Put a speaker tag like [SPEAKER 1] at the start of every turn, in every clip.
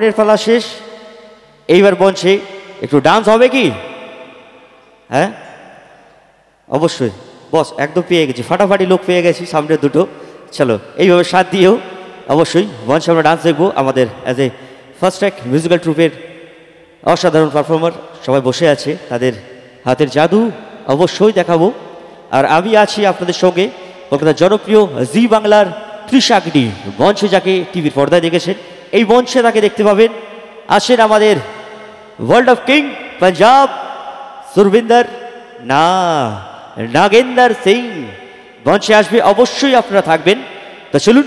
[SPEAKER 1] বরণের পালা শেষ। এইবার মঞ্চে একটু ডান্স হবে কি? হ্যাঁ অবশ্যই বস, একদম পেয়ে গেছি, ফাটাফাটি লোক পেয়ে গেছি সামনে দুটো। চলো এইভাবে সাথ দিয়েও অবশ্যই মঞ্চে আমরা ডান্স দেখবো। আমাদের as a first track musical ট্রুপের অসাধারণ পারফর্মার সবাই বসে আছে, তাদের হাতের জাদু অবশ্যই দেখাবো। আর আমি আছি আপনাদের সঙ্গে কলকাতার জনপ্রিয় জি বাংলার ত্রিশাগ্নি মঞ্চে, যাকে টিভির পর্দায় দেখেছেন, এই মঞ্চে তাকে দেখতে পাবেন। আসেন আমাদের world of king Punjab Surbinder Nagender Singh মঞ্চে আসবে, অবশ্যই আপনারা থাকবেন। তো চলুন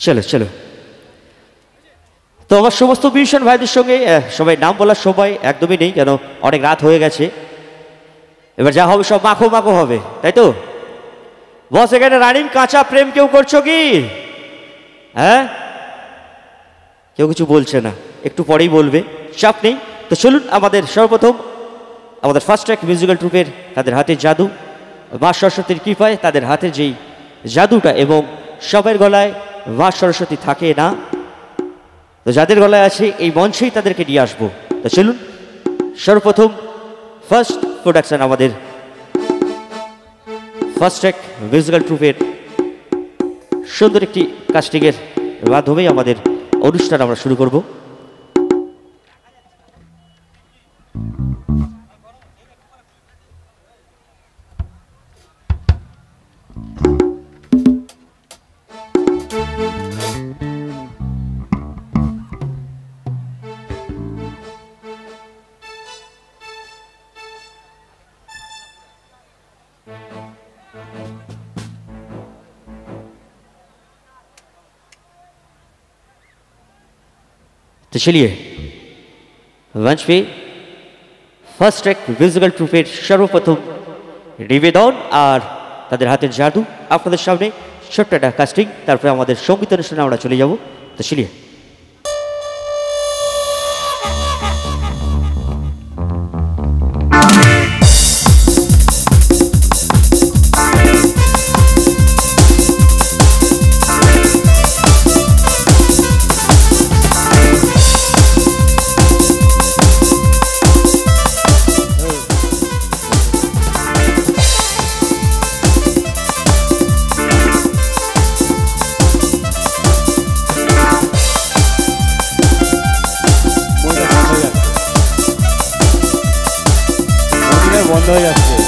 [SPEAKER 1] চলো চলো। তো আমার সমস্ত মিউজিশিয়ান ভাইদের সঙ্গে সবাই নাম বলার সময় একদমই নেই, কেন অনেক রাত হয়ে গেছে। এবার যা হবে সব মাখো মাখো হবে, তাই তো বস? এখানে রানিং কাঁচা প্রেম কেউ করছো কি? হ্যাঁ কেউ কিছু বলছে না, একটু পরেই বলবে, চাপ নেই। তো চলুন আমাদের সর্বপ্রথম আমাদের ফার্স্ট ট্র্যাক মিউজিক্যাল ট্রুপের তাদের হাতের জাদু, মা সরস্বতীর কৃপায় তাদের হাতের যেই জাদুটা, এবং সবার গলায় মা সরস্বতী থাকে না, তো যাদের গলায় আছে এই মঞ্চেই তাদেরকে নিয়ে আসবো। তো চলুন সর্বপ্রথম ফার্স্ট প্রোডাকশন আমাদের ফার্স্ট ট্র্যাক মিউজিক্যাল ট্রুপের সুন্দর একটি কাস্টিংয়ের মাধ্যমেই আমাদের অনুষ্ঠান আমরা শুরু করব। तो चलिए मंच पे ফার্স্ট ট্র্যাক মিউজিক্যাল ট্রুপের সর্বপ্রথম নিবেদন আর তাদের হাতের জাদু আপনাদের সামনে ছোট্ট একটা কাস্টিং, তারপরে আমাদের সঙ্গীত অনুষ্ঠানে আমরা চলে যাব। তো চলিয়ে
[SPEAKER 2] বন্ধ হয়ে যাচ্ছে।